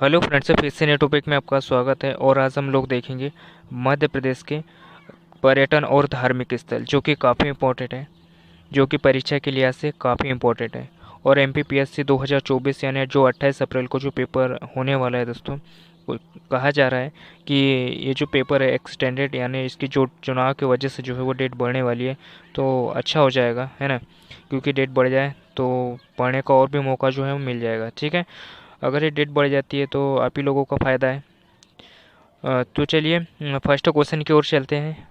Hello friends, फिर से नए टॉपिक में आपका स्वागत है। और आज हम लोग देखेंगे मध्य प्रदेश के पर्यटन और धार्मिक स्थल, जो कि काफ़ी इम्पोर्टेंट है, जो कि परीक्षा के लिहाज से काफ़ी इम्पोर्टेंट है। और एमपीपीएससी 2024 यानी जो 28 अप्रैल को जो पेपर होने वाला है दोस्तों, कहा जा रहा है कि ये जो पेपर है एक्सटेंडेड, यानी इसकी जो चुनाव की वजह से जो है वो डेट बढ़ने वाली है। तो अच्छा हो जाएगा, है ना, क्योंकि डेट बढ़ जाए तो पढ़ने का और भी मौका जो है वो मिल जाएगा। ठीक है, अगर ये डेट बढ़ जाती है तो आप ही लोगों का फ़ायदा है। तो चलिए फर्स्ट क्वेश्चन की ओर चलते हैं,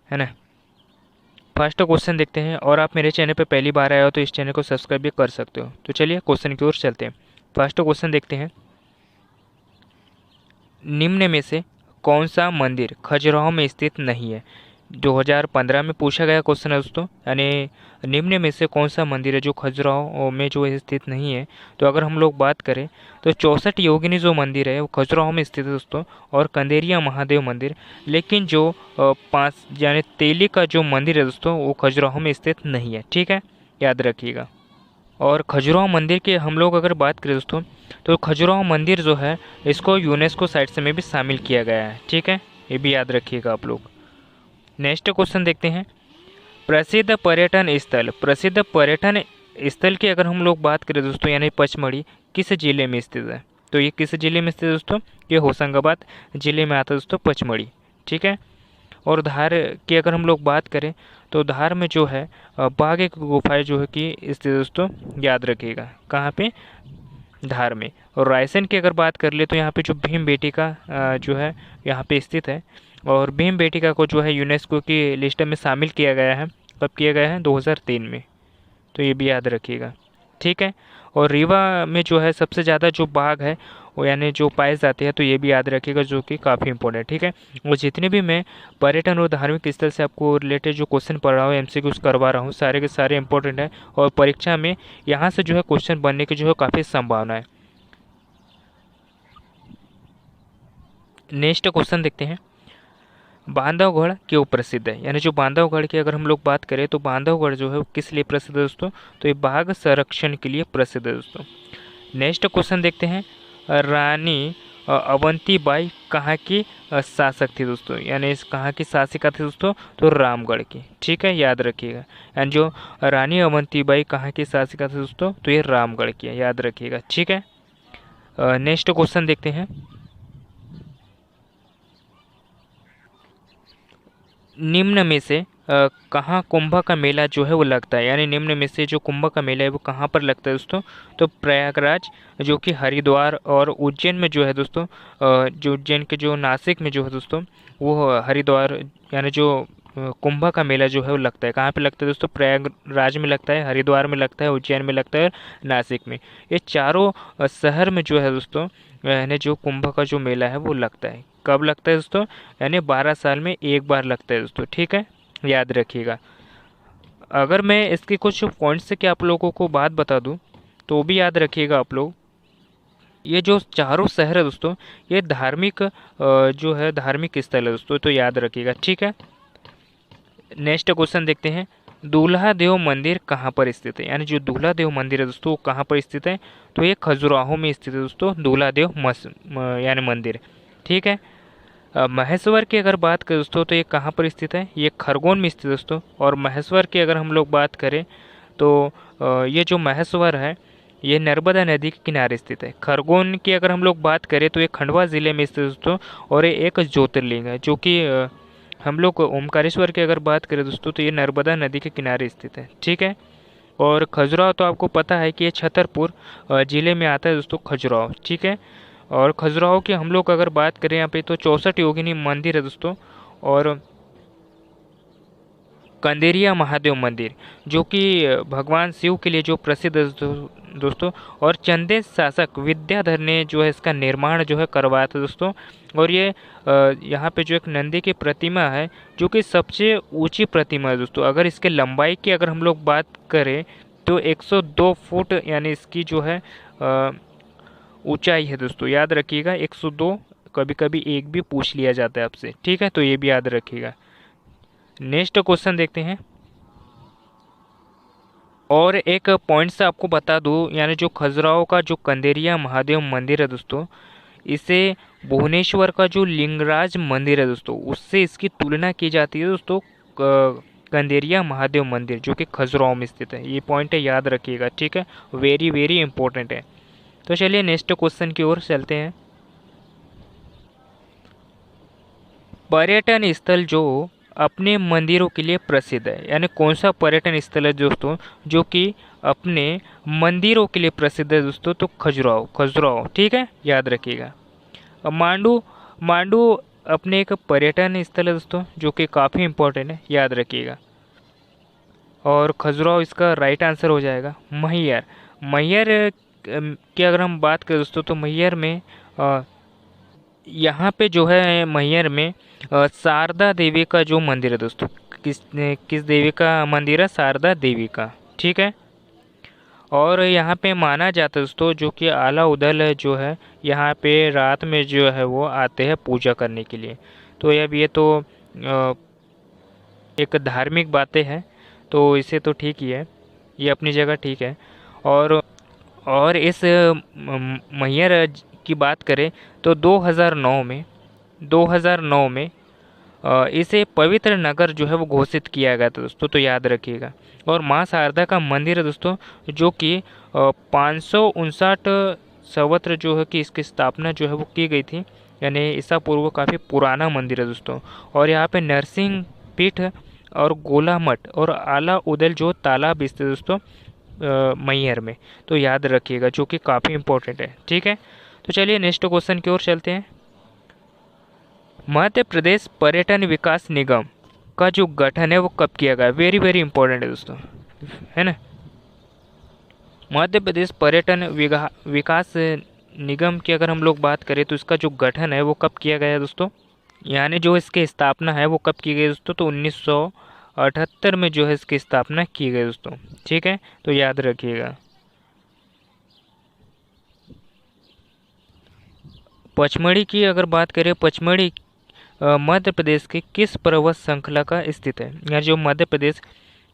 है ना। फर्स्ट क्वेश्चन देखते हैं। और आप मेरे चैनल पे पहली बार आए हो तो इस चैनल को सब्सक्राइब भी कर सकते हो। तो चलिए क्वेश्चन की ओर चलते हैं। फर्स्ट क्वेश्चन देखते हैं। निम्न में से कौन सा मंदिर खजुराहो में स्थित नहीं है? 2015 में पूछा गया क्वेश्चन है दोस्तों, यानी निम्न में से कौन सा मंदिर है जो खजुराहो में जो स्थित नहीं है। तो अगर हम लोग बात करें तो 64 योगिनी जो मंदिर है वो खजुराहो में स्थित है दोस्तों, और कंदेरिया महादेव मंदिर। लेकिन जो पाँच यानी तेली का जो मंदिर है दोस्तों वो खजुराहो में स्थित नहीं है। ठीक है, याद रखिएगा। और खजुराहो मंदिर की हम लोग अगर बात करें दोस्तों, तो खजुराहो मंदिर जो है इसको यूनेस्को साइट से में भी शामिल किया गया है। ठीक है, ये भी याद रखिएगा आप लोग। नेक्स्ट क्वेश्चन देखते हैं। प्रसिद्ध पर्यटन स्थल की अगर हम लोग बात करें दोस्तों, यानी पचमढ़ी किस जिले में स्थित है? तो ये किस जिले में स्थित है दोस्तों? ये होशंगाबाद जिले में आता है दोस्तों पचमढ़ी। ठीक है। और धार की अगर हम लोग बात करें तो धार में जो है बाघ एक गुफा जो है कि स्थित है दोस्तों, याद रखिएगा। कहाँ पे? धार में। और रायसेन की अगर बात कर ले तो यहाँ पे जो भीम बेटिका जो है यहाँ पे स्थित है। और भीम बेटिका को जो है यूनेस्को की लिस्ट में शामिल किया गया है। कब किया गया है? 2003 में। तो ये भी याद रखिएगा। ठीक है। और रीवा में जो है सबसे ज़्यादा जो बाघ है वो यानी जो पाए जाते हैं, तो ये भी याद रखिएगा, जो कि काफ़ी इंपॉर्टेंट है। ठीक है। और जितने भी मैं पर्यटन और धार्मिक स्थल से आपको रिलेटेड जो क्वेश्चन पढ़ रहा हूँ, एमसीक्यूज करवा रहा हूँ, सारे के सारे इंपॉर्टेंट है। और परीक्षा में यहाँ से जो है क्वेश्चन बनने की जो है काफ़ी संभावना है। नेक्स्ट क्वेश्चन देखते हैं। बांधवगढ़ क्यों प्रसिद्ध है? यानी जो बांधवगढ़ की अगर हम लोग बात करें तो बांधवगढ़ जो है वो किस लिए प्रसिद्ध है दोस्तों? तो ये बाघ संरक्षण के लिए प्रसिद्ध है दोस्तों। नेक्स्ट क्वेश्चन देखते हैं। रानी अवंतीबाई कहाँ की शासक थी दोस्तों? यानी इस कहाँ की शासिका थी दोस्तों? तो रामगढ़ की। ठीक है, याद रखिएगा। एंड जो रानी अवंतीबाई कहाँ की शासिका थी दोस्तों? तो ये रामगढ़ की है, याद रखिएगा। ठीक है। नेक्स्ट क्वेश्चन देखते हैं। निम्न में से कहाँ कुंभ का मेला जो है वो लगता है? यानी निम्न में से जो कुंभ का मेला है वो कहाँ पर लगता है दोस्तों? तो प्रयागराज, जो कि हरिद्वार और उज्जैन में जो है दोस्तों, जो उज्जैन के जो नासिक में जो है दोस्तों, वो हरिद्वार यानी जो कुंभ का मेला जो है वो लगता है। कहाँ पे लगता है दोस्तों? प्रयागराज में लगता है, हरिद्वार में लगता है, उज्जैन में लगता है, नासिक में। ये चारों शहर में जो है दोस्तों, यानी जो कुंभ का जो मेला है वो लगता है। कब लगता है दोस्तों? यानी 12 साल में एक बार लगता है दोस्तों। ठीक है, याद रखिएगा। अगर मैं इसके कुछ पॉइंट्स से क्या आप लोगों को बात बता दूं तो भी याद रखिएगा आप लोग। ये जो चारों शहर है दोस्तों, ये धार्मिक जो है धार्मिक स्थल है दोस्तों, तो याद रखिएगा। ठीक है। नेक्स्ट क्वेश्चन देखते हैं। दूल्हा देव मंदिर कहाँ पर स्थित है? यानी जो दूल्हा देव मंदिर है दोस्तों वो कहाँ पर स्थित है? तो ये खजुराहो में स्थित है दोस्तों, दूल्हा देव यानी मंदिर। ठीक है। महेश्वर की अगर बात करें दोस्तों तो ये कहाँ पर स्थित है? ये खरगोन में स्थित है दोस्तों। और महेश्वर की अगर हम लोग बात करें तो ये जो महेश्वर है ये नर्मदा नदी के किनारे स्थित है। खरगोन की अगर हम लोग बात करें तो ये खंडवा ज़िले में स्थित है दोस्तों, और ये एक ज्योतिर्लिंग है, जो कि हम लोग ओमकारेश्वर की अगर बात करें दोस्तों तो ये नर्मदा नदी के किनारे स्थित है। ठीक है। और खजुराहो तो आपको पता है कि ये छतरपुर ज़िले में आता है दोस्तों, खजुराहो। ठीक है। और खजुराहो की हम लोग अगर बात करें यहाँ पे तो 64 योगिनी मंदिर है दोस्तों, और कंदेरिया महादेव मंदिर, जो कि भगवान शिव के लिए जो प्रसिद्ध है दोस्तों। और चंदेल शासक विद्याधर ने जो है इसका निर्माण जो है करवाया था दोस्तों। और ये यहाँ पे जो एक नंदी की प्रतिमा है, जो कि सबसे ऊंची प्रतिमा है दोस्तों। अगर इसके लंबाई की अगर हम लोग बात करें तो 102 फुट यानी इसकी जो है ऊंचाई है दोस्तों, याद रखिएगा। 102, कभी कभी एक भी पूछ लिया जाता है आपसे। ठीक है, तो ये भी याद रखिएगा। नेक्स्ट क्वेश्चन देखते हैं। और एक पॉइंट से आपको बता दूं, यानी जो खजुराहो का जो कंदेरिया महादेव मंदिर है दोस्तों, इसे भुवनेश्वर का जो लिंगराज मंदिर है दोस्तों, उससे इसकी तुलना की जाती है दोस्तों कंदेरिया महादेव मंदिर, जो कि खजुराहो में स्थित है। ये पॉइंट है, याद रखिएगा, ठीक है, वेरी वेरी इंपॉर्टेंट है। तो चलिए नेक्स्ट क्वेश्चन की ओर चलते हैं। पर्यटन स्थल जो अपने मंदिरों के लिए प्रसिद्ध है, यानी कौन सा पर्यटन स्थल है दोस्तों जो कि अपने मंदिरों के लिए प्रसिद्ध है दोस्तों? तो खजुराहो, खजुराहो, ठीक है, याद रखिएगा। अब मांडू, मांडू अपने एक पर्यटन स्थल है दोस्तों जो कि काफ़ी इंपॉर्टेंट है, याद रखिएगा। और खजुराहो इसका राइट आंसर हो जाएगा। मैहर, मैहर की अगर हम बात करें दोस्तों, तो मैहर में यहाँ पे जो है मैहर में शारदा देवी का जो मंदिर है दोस्तों, किस देवी का मंदिर है? शारदा देवी का, ठीक है। और यहाँ पे माना जाता है दोस्तों जो कि आला उदल जो है यहाँ पे रात में जो है वो आते हैं पूजा करने के लिए। तो अब ये तो एक धार्मिक बातें हैं, तो इसे तो ठीक ही है, ये अपनी जगह ठीक है। और इस मैहर की बात करें तो 2009 में इसे पवित्र नगर जो है वो घोषित किया गया था दोस्तों, तो याद रखिएगा। और माँ शारदा का मंदिर है दोस्तों जो कि 559 संवत्सर जो है कि इसकी स्थापना जो है वो की गई थी, यानी ईसा पूर्व काफ़ी पुराना मंदिर है दोस्तों। और यहाँ पे नरसिंह पीठ और गोला मठ और आला उदल जो तालाब स्थित है दोस्तों मैहर में, तो याद रखिएगा, जो कि काफ़ी इंपॉर्टेंट है, ठीक है। तो चलिए नेक्स्ट क्वेश्चन की ओर चलते हैं। मध्य प्रदेश पर्यटन विकास निगम का जो गठन है वो कब किया गया? वेरी वेरी इंपॉर्टेंट है दोस्तों, है ना। मध्य प्रदेश पर्यटन विकास निगम की अगर हम लोग बात करें तो इसका जो गठन है वो कब किया गया है दोस्तों? यानी जो इसकी स्थापना है वो कब की गई दोस्तों? तो 1978 में जो है इसकी स्थापना की गई दोस्तों, ठीक है, तो याद रखिएगा। पचमढ़ी की अगर बात करें, पचमढ़ी मध्य प्रदेश के किस पर्वत श्रृंखला का स्थित है? या जो मध्य प्रदेश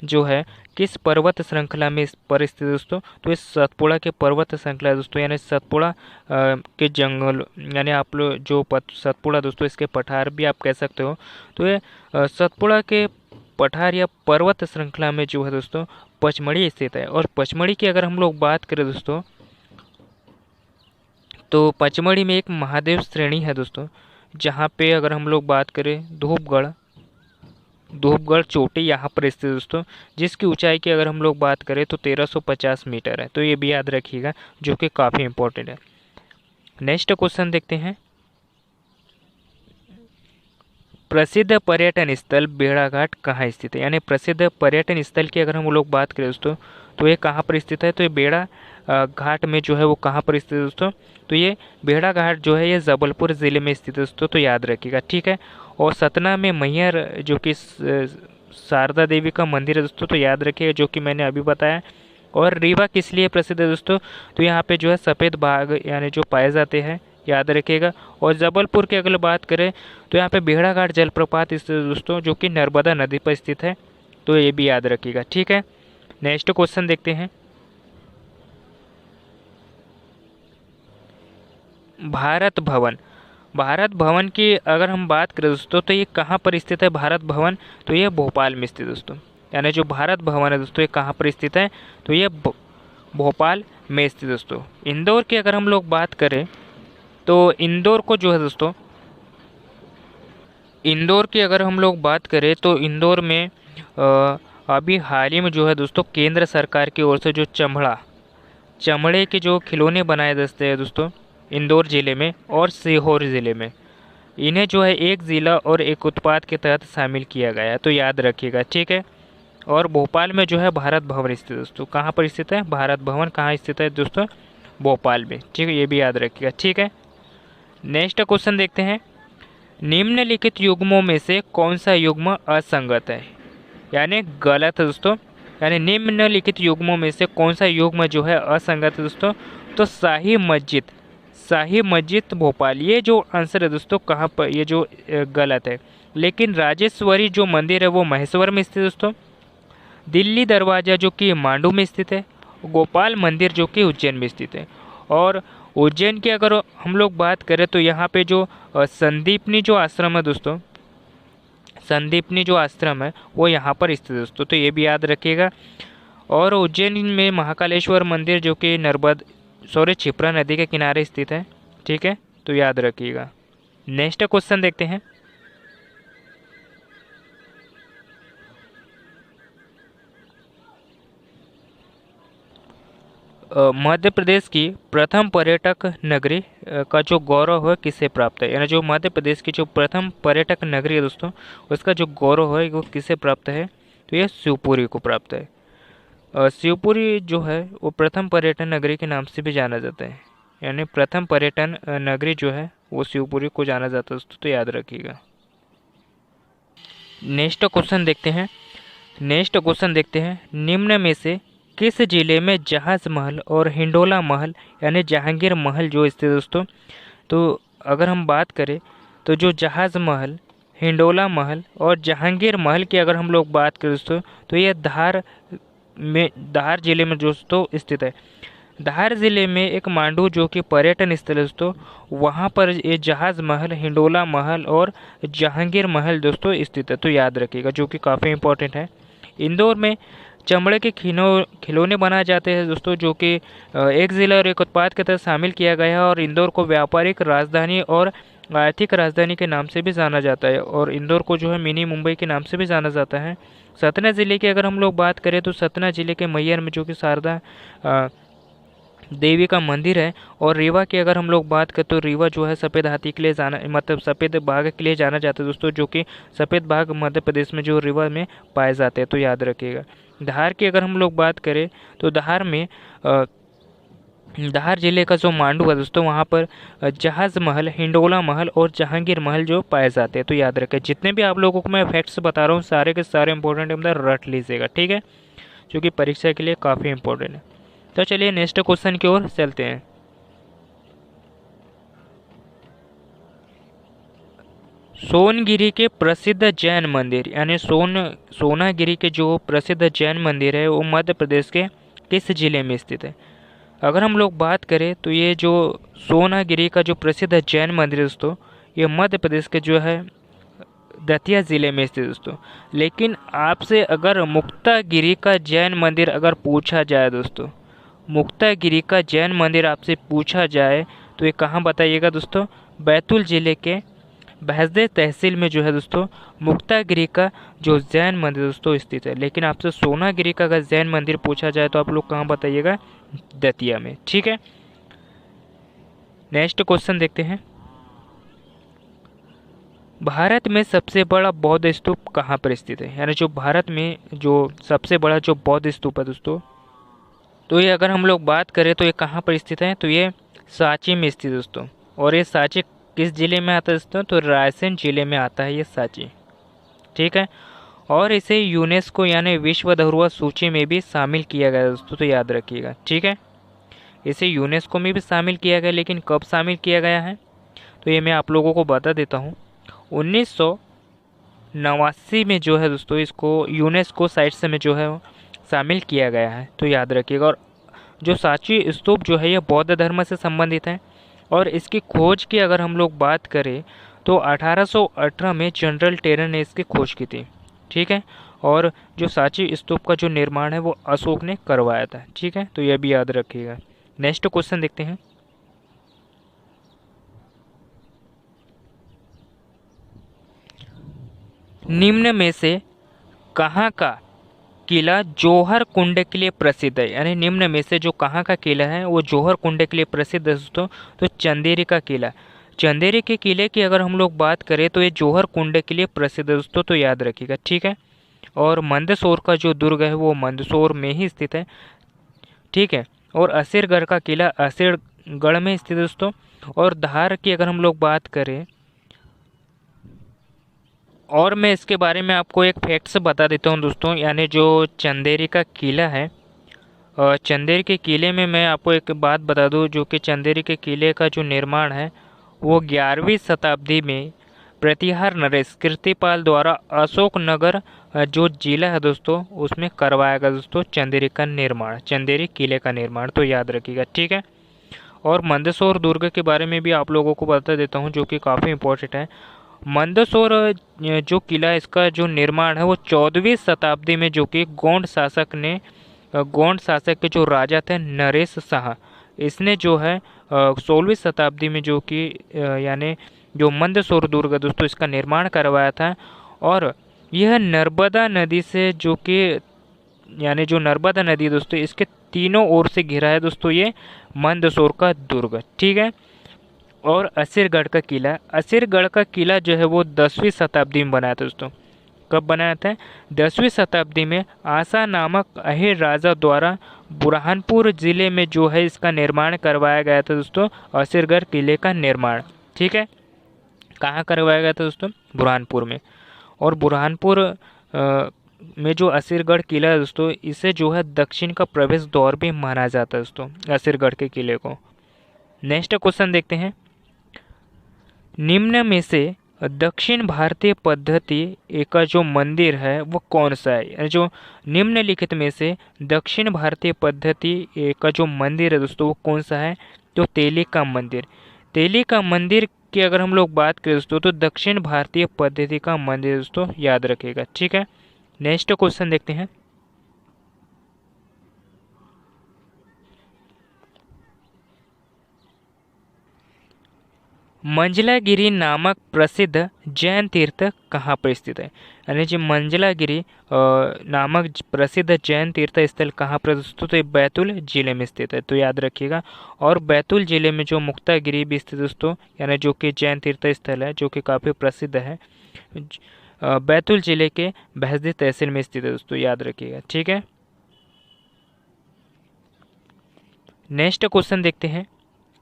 जो है किस पर्वत श्रृंखला में पर स्थित है दोस्तों? तो ये सतपुड़ा के पर्वत श्रृंखला है दोस्तों, यानी सतपुड़ा के जंगल, यानी आप लोग जो सतपुड़ा दोस्तों इसके पठार भी आप कह सकते हो। तो ये सतपुड़ा के पठार या पर्वत श्रृंखला में जो है दोस्तों पचमढ़ी स्थित है। और पचमढ़ी की अगर हम लोग बात करें दोस्तों, तो पचमढ़ी में एक महादेव श्रेणी है दोस्तों, जहाँ पे अगर हम लोग बात करें धूपगढ़ चोटी यहाँ पर स्थित है दोस्तों, जिसकी ऊंचाई की अगर हम लोग बात करें तो 1350 मीटर है, तो ये भी याद रखिएगा, जो कि काफ़ी इंपॉर्टेंट है। नेक्स्ट क्वेश्चन देखते हैं। प्रसिद्ध पर्यटन स्थल भेड़ाघाट कहाँ स्थित है? यानी प्रसिद्ध पर्यटन स्थल की अगर हम लोग बात करें दोस्तों, तो ये कहाँ पर स्थित है? तो ये बेड़ा घाट में जो है वो कहाँ पर स्थित है दोस्तों? तो ये बेड़ा घाट जो है ये जबलपुर ज़िले में स्थित है दोस्तों, तो याद रखिएगा, ठीक है। और सतना में मैहर जो कि शारदा देवी का मंदिर है दोस्तों, तो याद रखिएगा, जो कि मैंने अभी बताया। और रीवा किस लिए प्रसिद्ध है दोस्तों? तो यहाँ पे जो है सफ़ेद बाघ यानी जो पाए जाते हैं, याद रखिएगा। और जबलपुर की अगर बात करें तो यहाँ पे भेड़ाघाट जलप्रपात स्थित है दोस्तों, जो कि नर्मदा नदी पर स्थित है, तो ये भी याद रखिएगा, ठीक है। नेक्स्ट क्वेश्चन देखते हैं। भारत भवन, भारत भवन की अगर हम बात करें दोस्तों, तो ये कहाँ पर स्थित है भारत भवन? तो ये भोपाल में स्थित है दोस्तों, यानी जो भारत भवन है दोस्तों ये कहाँ पर स्थित है? तो ये भोपाल में स्थित है दोस्तों। इंदौर की अगर हम लोग बात करें तो इंदौर को जो है दोस्तों, इंदौर की अगर हम लोग बात करें तो इंदौर में अभी हाल ही में जो है दोस्तों केंद्र सरकार की ओर से जो चमड़े के जो खिलौने बनाए जाते हैं दोस्तों इंदौर ज़िले में और सीहोर ज़िले में, इन्हें जो है एक ज़िला और एक उत्पाद के तहत शामिल किया गया है, तो याद रखिएगा, ठीक है। और भोपाल में जो है भारत भवन स्थित है दोस्तों, कहाँ पर स्थित है भारत भवन? कहाँ स्थित है दोस्तों? भोपाल में, ठीक है, ये भी याद रखिएगा, ठीक है। नेक्स्ट क्वेश्चन देखते हैं। निम्नलिखित युग्मों में से कौन सा युग्म असंगत है, यानी गलत है दोस्तों? यानी निम्नलिखित युग्मों में से कौन सा युग्म जो है असंगत है दोस्तों? तो शाही मस्जिद भोपाल, ये जो आंसर है दोस्तों कहाँ पर, ये जो गलत है। लेकिन राजेश्वरी जो मंदिर है वो महेश्वर में स्थित है दोस्तों। दिल्ली दरवाज़ा जो कि मांडू में स्थित है। गोपाल मंदिर जो कि उज्जैन में स्थित है। और उज्जैन की अगर हम लोग बात करें तो यहाँ पे जो संदीपनी जो आश्रम है दोस्तों, संदीपनी जो आश्रम है वो यहाँ पर स्थित है दोस्तों, तो ये भी याद रखिएगा। और उज्जैन में महाकालेश्वर मंदिर जो कि क्षिप्रा नदी के किनारे स्थित है, ठीक है, तो याद रखिएगा। नेक्स्ट क्वेश्चन देखते हैं। मध्य प्रदेश की प्रथम पर्यटक नगरी का जो गौरव है किसे प्राप्त है, यानी जो मध्य प्रदेश की जो प्रथम पर्यटक नगरी है दोस्तों, उसका जो गौरव है वो किसे प्राप्त है, तो ये शिवपुरी को प्राप्त है। शिवपुरी जो है वो प्रथम पर्यटन नगरी के नाम से भी जाना जाता है, यानी प्रथम पर्यटन नगरी जो है वो शिवपुरी को जाना जाता है दोस्तों, तो याद रखिएगा। नेक्स्ट क्वेश्चन देखते हैं, निम्न में से किस जिले में जहाज महल और हिंडोला महल यानी जहांगीर महल जो स्थित है दोस्तों, तो अगर हम बात करें तो जो जहाज महल, हिंडोला महल और जहांगीर महल की अगर हम लोग बात करें दोस्तों, तो ये धार जिले में दोस्तों स्थित है। धार जिले में एक मांडू जो कि पर्यटन स्थल है दोस्तों, वहाँ पर ये जहाज महल, हिंडोला महल और जहांगीर महल दोस्तों स्थित है, तो याद रखिएगा, जो कि काफ़ी इंपॉर्टेंट है। इंदौर में चमड़े के खिलौने बनाए जाते हैं दोस्तों, जो कि एक ज़िला और एक उत्पाद के तहत शामिल किया गया है, और इंदौर को व्यापारिक राजधानी और आर्थिक राजधानी के नाम से भी जाना जाता है, और इंदौर को जो है मिनी मुंबई के नाम से भी जाना जाता है। सतना ज़िले की अगर हम लोग बात करें तो सतना ज़िले के मैहर में जो कि शारदा देवी का मंदिर है, और रीवा की अगर हम लोग बात करें तो रीवा जो है सफ़ेद हाथी के लिए मतलब सफ़ेद बाघ के लिए जाना जाता है दोस्तों, जो कि सफ़ेद बाघ मध्य प्रदेश में जो रीवा में पाए जाते हैं, तो याद रखिएगा। धार की अगर हम लोग बात करें तो धार जिले का जो मांडू है दोस्तों, वहाँ पर जहाज महल, हिंडोला महल और जहांगीर महल जो पाए जाते हैं, तो याद रखें। जितने भी आप लोगों को मैं फैक्ट्स बता रहा हूँ सारे के सारे इंपॉर्टेंट मतलब रट लीजिएगा, ठीक है, जो कि परीक्षा के लिए काफ़ी इंपॉर्टेंट है। तो चलिए नेक्स्ट क्वेश्चन की ओर चलते हैं। सोनगिरी के प्रसिद्ध जैन मंदिर यानी सोनागिरी के जो प्रसिद्ध जैन मंदिर है वो मध्य प्रदेश के किस जिले में स्थित है। अगर हम लोग बात करें तो ये जो सोनागिरी का जो प्रसिद्ध जैन मंदिर है दोस्तों, ये मध्य प्रदेश के जो है दतिया ज़िले में स्थित दोस्तों। लेकिन आपसे अगर मुक्तागिरी का जैन मंदिर अगर पूछा जाए दोस्तों, मुक्तागिरी का जैन मंदिर आपसे पूछा जाए तो ये कहाँ बताइएगा दोस्तों, बैतूल ज़िले के बहसदे तहसील में जो है दोस्तों मुक्तागिरी का जो जैन मंदिर दोस्तों स्थित है। लेकिन आपसे सोनागिरी का अगर जैन मंदिर पूछा जाए तो आप लोग कहाँ बताइएगा, दतिया में, ठीक है। नेक्स्ट क्वेश्चन देखते हैं। भारत में सबसे बड़ा बौद्ध स्तूप कहाँ पर स्थित है, यानी जो भारत में जो सबसे बड़ा जो बौद्ध स्तूप है दोस्तों, तो ये अगर हम लोग बात करें तो ये कहाँ पर स्थित है, तो ये सांची में स्थित दोस्तों। और ये सांची किस ज़िले में आता है दोस्तों, तो रायसेन ज़िले में आता है ये सांची, ठीक है। और इसे यूनेस्को यानी विश्व धरोहर सूची में भी शामिल किया गया दोस्तों, तो याद रखिएगा, ठीक है। इसे यूनेस्को में भी शामिल किया गया, लेकिन कब शामिल किया गया है तो ये मैं आप लोगों को बता देता हूँ। 1989 में जो है दोस्तों इसको यूनेस्को साइट्स में जो है शामिल किया गया है, तो याद रखिएगा। और जो सांची स्तूप जो है ये बौद्ध धर्म से संबंधित है, और इसकी खोज की अगर हम लोग बात करें तो 1818 में जनरल टेरर ने इसकी खोज की थी, ठीक है। और जो सांची स्तूप का जो निर्माण है वो अशोक ने करवाया था, ठीक है, तो यह भी याद रखिएगा। नेक्स्ट क्वेश्चन देखते हैं। निम्न में से कहाँ का किला जौहर कुंड के लिए प्रसिद्ध है, यानी निम्न में से जो कहाँ का किला है वो जौहर कुंड के लिए प्रसिद्ध है दोस्तों, तो चंदेरी का किला। चंदेरी के किले की अगर हम लोग बात करें तो ये जौहर कुंड के लिए प्रसिद्ध है दोस्तों, तो याद रखिएगा, ठीक है। और मंदसौर का जो दुर्ग है वो मंदसौर में ही स्थित है, ठीक है। और असीरगढ़ का किला असीरगढ़ में स्थित है दोस्तों। और धार की अगर हम लोग बात करें, और मैं इसके बारे में आपको एक फैक्ट्स बता देता हूँ दोस्तों, यानी जो चंदेरी का किला है, चंदेरी के किले में मैं आपको एक बात बता दूँ, जो कि चंदेरी के किले का जो निर्माण है वो 11वीं शताब्दी में प्रतिहार नरेश कीर्तिपाल द्वारा अशोकनगर जो जिला है दोस्तों उसमें करवाया गया दोस्तों, चंदेरी का निर्माण, चंदेरी किले का निर्माण, तो याद रखिएगा, ठीक है। और मंदसौर दुर्ग के बारे में भी आप लोगों को बता देता हूँ, जो कि काफ़ी इम्पोर्टेंट है। मंदसौर जो किला, इसका जो निर्माण है वो 14वीं शताब्दी में, जो कि गोंड शासक के जो राजा थे नरेश शाह, इसने जो है 16वीं शताब्दी में, जो कि यानी जो मंदसौर दुर्ग है दोस्तों, इसका निर्माण करवाया था। और यह नर्मदा नदी से, जो कि यानी जो नर्मदा नदी है दोस्तों, इसके तीनों ओर से घिरा है दोस्तों ये मंदसौर का दुर्ग, ठीक है। और असीरगढ़ का किला जो है वो 10वीं शताब्दी में बनाया था दोस्तों। कब बनाया था? 10वीं शताब्दी में आसा नामक अहीर राजा द्वारा बुरहानपुर जिले में जो है इसका निर्माण करवाया गया था दोस्तों, असीरगढ़ किले का निर्माण, ठीक है। कहाँ करवाया गया था दोस्तों? बुरहानपुर में। और बुरहानपुर में जो असीरगढ़ किला है दोस्तों, इसे जो है दक्षिण का प्रवेश द्वार भी माना जाता है दोस्तों, असीरगढ़ के किले को। नेक्स्ट क्वेश्चन देखते हैं, निम्न में से दक्षिण भारतीय पद्धति का जो मंदिर है वो कौन सा है? जो निम्नलिखित में से दक्षिण भारतीय पद्धति का जो मंदिर है दोस्तों वो कौन सा है? तो तेली का मंदिर। तेली का मंदिर की अगर हम लोग बात करें दोस्तों, तो दक्षिण भारतीय पद्धति का मंदिर दोस्तों, याद रखिएगा, ठीक है। नेक्स्ट क्वेश्चन देखते हैं, मंजलागिरी नामक प्रसिद्ध जैन तीर्थ कहाँ पर स्थित है? यानी जो मंजलागिरी नामक प्रसिद्ध जैन तीर्थ स्थल कहाँ पर दोस्तों? तो ये बैतूल जिले में स्थित है, तो याद रखिएगा। और बैतूल जिले में जो मुक्तागिरी भी स्थित दोस्तों, यानी जो कि जैन तीर्थ स्थल है, जो कि काफ़ी प्रसिद्ध है, बैतूल जिले के बहसदी तहसील में स्थित है दोस्तों, याद रखिएगा, ठीक है। नेक्स्ट क्वेश्चन देखते हैं,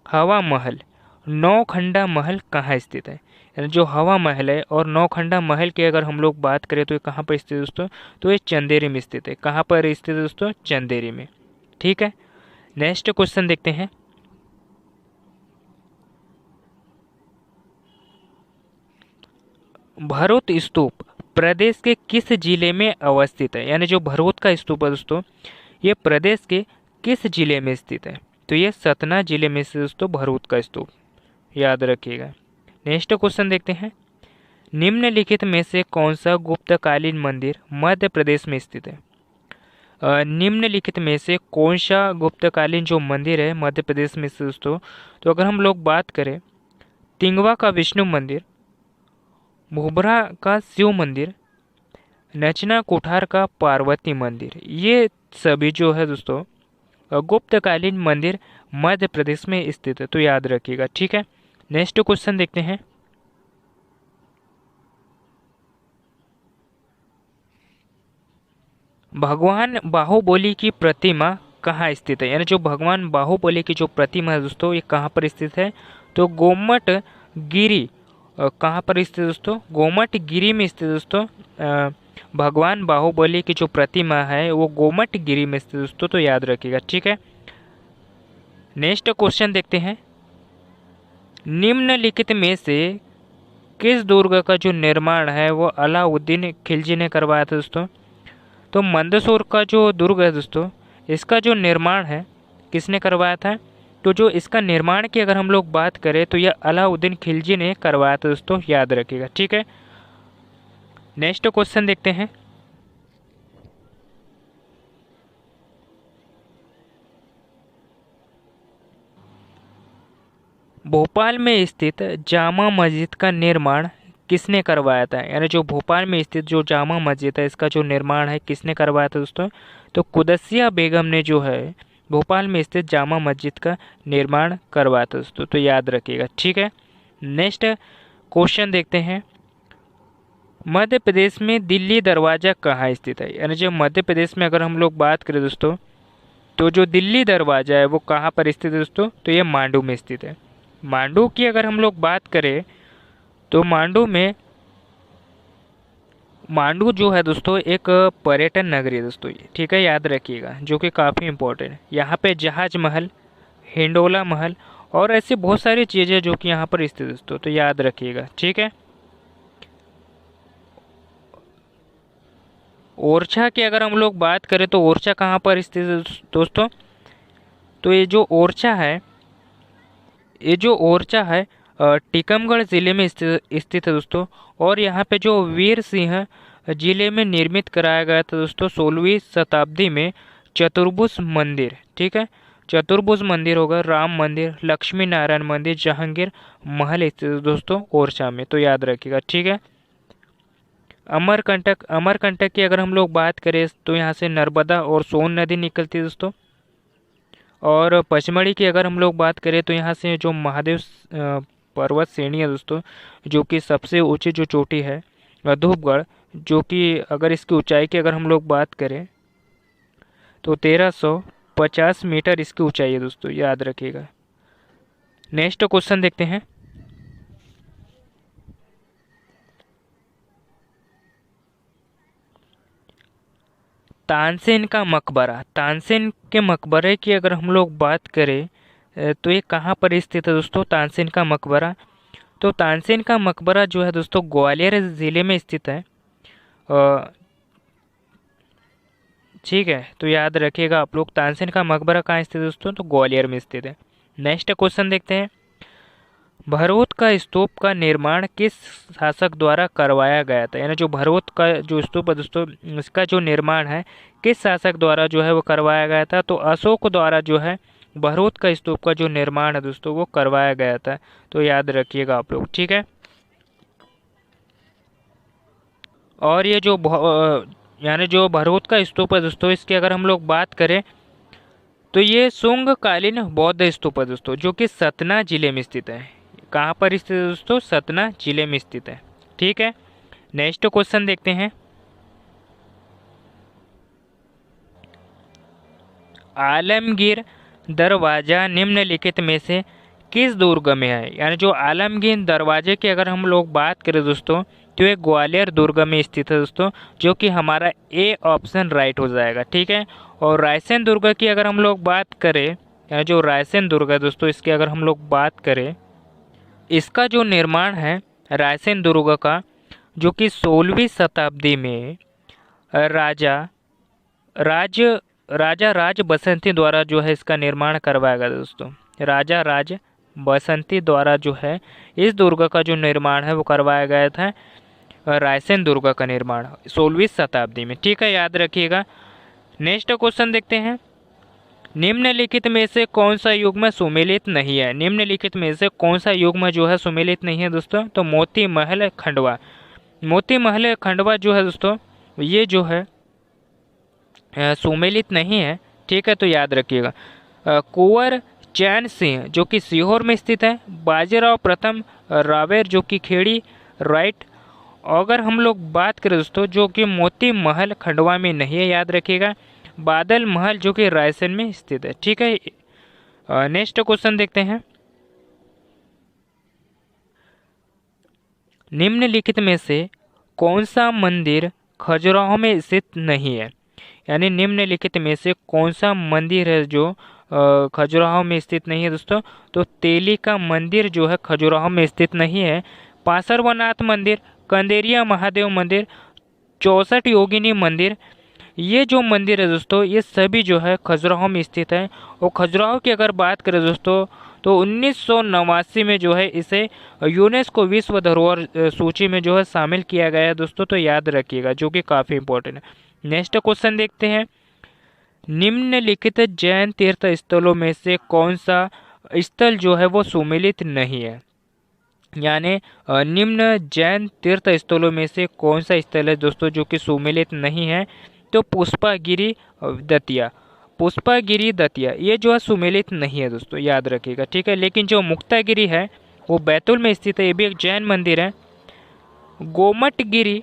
हवा महल नौखंडा महल कहाँ स्थित है? यानी जो हवा महल है और नौखंडा महल की अगर हम लोग बात करें तो ये कहाँ पर स्थित है दोस्तों? तो ये चंदेरी में स्थित है। कहाँ पर स्थित है दोस्तों? चंदेरी में, ठीक है। नेक्स्ट क्वेश्चन देखते हैं, भरूच स्तूप प्रदेश के किस जिले में अवस्थित है? यानी जो भरूच का स्तूप है दोस्तों, ये प्रदेश के किस जिले में स्थित है? तो ये सतना जिले में स्थित दोस्तों भरूच का स्तूप, याद रखिएगा। नेक्स्ट क्वेश्चन देखते हैं, निम्नलिखित में से कौन सा गुप्तकालीन मंदिर मध्य प्रदेश में स्थित है? निम्नलिखित में से कौन सा गुप्तकालीन जो मंदिर है मध्य प्रदेश में स्थित दोस्तों? तो अगर हम लोग बात करें, तिंगवा का विष्णु मंदिर, मुबरा का शिव मंदिर, नचना कोठार का पार्वती मंदिर, ये सभी जो है दोस्तों गुप्तकालीन मंदिर मध्य प्रदेश में स्थित है, तो याद रखिएगा, ठीक है। नेक्स्ट क्वेश्चन देखते हैं, भगवान बाहुबली की प्रतिमा कहाँ स्थित है? यानी जो भगवान बाहुबली की जो प्रतिमा है दोस्तों, ये कहाँ पर स्थित है? तो गोमट गिरी कहाँ पर स्थित है दोस्तों? गोमट गिरी में स्थित दोस्तों। भगवान बाहुबली की जो प्रतिमा है वो गोमट गिरी में स्थित दोस्तों, तो याद रखिएगा, ठीक है। नेक्स्ट क्वेश्चन देखते हैं, निम्नलिखित में से किस दुर्ग का जो निर्माण है वो अलाउद्दीन खिलजी ने करवाया था दोस्तों? तो मंदसौर का जो दुर्ग है दोस्तों, इसका जो निर्माण है किसने करवाया था? तो जो इसका निर्माण की अगर हम लोग बात करें तो यह अलाउद्दीन खिलजी ने करवाया था दोस्तों, याद रखिएगा, ठीक है। नेक्स्ट क्वेश्चन देखते हैं, भोपाल में स्थित जामा मस्जिद का निर्माण किसने करवाया था? यानी जो भोपाल में स्थित जो जामा मस्जिद है इसका जो निर्माण है किसने करवाया था दोस्तों? तो कुदसिया बेगम ने जो है भोपाल में स्थित जामा मस्जिद का निर्माण करवाया था दोस्तों, तो याद रखिएगा, ठीक है। नेक्स्ट क्वेश्चन देखते हैं, मध्य प्रदेश में दिल्ली दरवाज़ा कहाँ स्थित है? यानी जो मध्य प्रदेश में अगर हम लोग बात करें दोस्तों, तो जो दिल्ली दरवाज़ा है वो कहाँ पर स्थित है दोस्तों? तो ये मांडू में स्थित है। मांडू की अगर हम लोग बात करें तो मांडू जो है दोस्तों एक पर्यटन नगरी है दोस्तों ये, ठीक है, याद रखिएगा, जो कि काफ़ी इम्पोर्टेंट है। यहाँ पे जहाज महल, हिंडोला महल और ऐसी बहुत सारी चीज़ें जो कि यहाँ पर स्थित है दोस्तों, तो याद रखिएगा, ठीक है। ओरछा की अगर हम लोग बात करें तो ओरछा कहाँ पर स्थित है दोस्तों? तो ये जो ओरछा है ये जो ओरछा है टीकमगढ़ जिले में स्थित है दोस्तों। और यहाँ पे जो वीर सिंह जिले में निर्मित कराया गया था दोस्तों 16वीं शताब्दी में चतुर्भुज मंदिर। ठीक है, चतुर्भुज मंदिर होगा, राम मंदिर, लक्ष्मी नारायण मंदिर, जहांगीर महल स्थित है दोस्तों ओरछा में, तो याद रखिएगा। ठीक है, अमरकंटक की अगर हम लोग बात करें तो यहाँ से नर्मदा और सोन नदी निकलती है दोस्तों। और पचमढ़ी की अगर हम लोग बात करें तो यहाँ से जो महादेव पर्वत श्रेणी है दोस्तों, जो कि सबसे ऊंची जो चोटी है धूपगढ़, जो कि अगर इसकी ऊंचाई की अगर हम लोग बात करें तो 1350 मीटर इसकी ऊंचाई है दोस्तों, याद रखिएगा। नेक्स्ट क्वेश्चन देखते हैं। तानसेन का मकबरा, तानसेन के मकबरे की अगर हम लोग बात करें तो ये कहाँ पर स्थित है दोस्तों, तानसेन का मकबरा। तो तानसेन का मकबरा जो है दोस्तों ग्वालियर ज़िले में स्थित है। ठीक है, तो याद रखिएगा आप लोग, तानसेन का मकबरा कहाँ स्थित है दोस्तों, तो ग्वालियर में स्थित है। नेक्स्ट क्वेश्चन देखते हैं। भरौत का स्तूप का निर्माण किस शासक द्वारा करवाया गया था, यानी जो भरौत का जो स्तूप है दोस्तों, इसका जो निर्माण है किस शासक द्वारा जो है वो करवाया गया था, तो अशोक द्वारा जो है भरौत का स्तूप का जो निर्माण है दोस्तों वो करवाया गया था, तो याद रखिएगा आप लोग। ठीक है, और ये जो यानी जो भरौत का स्तूप है दोस्तों, इसकी अगर हम लोग बात करें तो ये शुंग कालीन बौद्ध स्तूप है दोस्तों, जो कि सतना जिले में स्थित है। कहाँ पर स्थित है दोस्तों, सतना जिले में स्थित है। ठीक है, नेक्स्ट क्वेश्चन देखते हैं। आलमगीर दरवाजा निम्नलिखित में से किस दुर्ग में है, यानी जो आलमगीर दरवाजे की अगर हम लोग बात करें दोस्तों, तो ये ग्वालियर दुर्ग में स्थित है दोस्तों, जो कि हमारा ए ऑप्शन राइट हो जाएगा। ठीक है, और रायसेन दुर्ग की अगर हम लोग बात करें, यानी जो रायसेन दुर्ग है दोस्तों, इसकी अगर हम लोग बात करें, इसका जो निर्माण है रायसेन दुर्ग का, जो कि 16वीं शताब्दी में राजा राज राजा राज बसंती द्वारा जो है इसका निर्माण करवाया गया दोस्तों। राजा राज बसंती द्वारा जो है इस दुर्ग का जो निर्माण है वो करवाया गया था, रायसेन दुर्ग का निर्माण 16वीं शताब्दी में। ठीक है, याद रखिएगा। नेक्स्ट क्वेश्चन देखते हैं। निम्नलिखित में से कौन सा युग्म सुमेलित नहीं है, निम्नलिखित में से कौन सा युग्म जो है सुमेलित नहीं है दोस्तों, तो मोती महल खंडवा। मोती महल खंडवा जो है दोस्तों, ये जो है सुमेलित नहीं है। ठीक है, तो याद रखिएगा। कुंवर चैन सिंह जो कि सीहोर में स्थित है, बाजीराव प्रथम रावेर जो कि खेड़ी राइट। अगर हम लोग बात करें दोस्तों, जो कि मोती महल खंडवा में नहीं है, याद रखिएगा। बादल महल जो कि रायसेन में स्थित है। ठीक है, नेक्स्ट क्वेश्चन देखते हैं। निम्नलिखित में से कौन सा मंदिर खजुराहो में स्थित नहीं है, यानी निम्नलिखित में से कौन सा मंदिर है जो खजुराहो में स्थित नहीं है दोस्तों, तो तेली का मंदिर जो है खजुराहो में स्थित नहीं है। पार्श्वनाथ मंदिर, कंदेरिया महादेव मंदिर, 64 योगिनी मंदिर, ये जो मंदिर है दोस्तों, ये सभी जो है खजुराहो में स्थित है। और खजुराहो की अगर बात करें दोस्तों, तो 1989 में जो है इसे यूनेस्को विश्व धरोहर सूची में जो है शामिल किया गया है दोस्तों, तो याद रखिएगा, जो कि काफ़ी इंपॉर्टेंट है। नेक्स्ट क्वेश्चन देखते हैं। निम्नलिखित जैन तीर्थ स्थलों में से कौन सा स्थल जो है वो सुमेलित नहीं है, यानी निम्न जैन तीर्थ स्थलों में से कौन सा स्थल है दोस्तों जो कि सुमेलित नहीं है, तो पुष्पागिरी दतिया, पुष्पागिरी दतिया ये जो है सुमेलित नहीं है दोस्तों, याद रखिएगा। ठीक है, लेकिन जो मुक्तागिरी है वो बैतूल में स्थित है, ये भी एक जैन मंदिर है। गोमटगिरी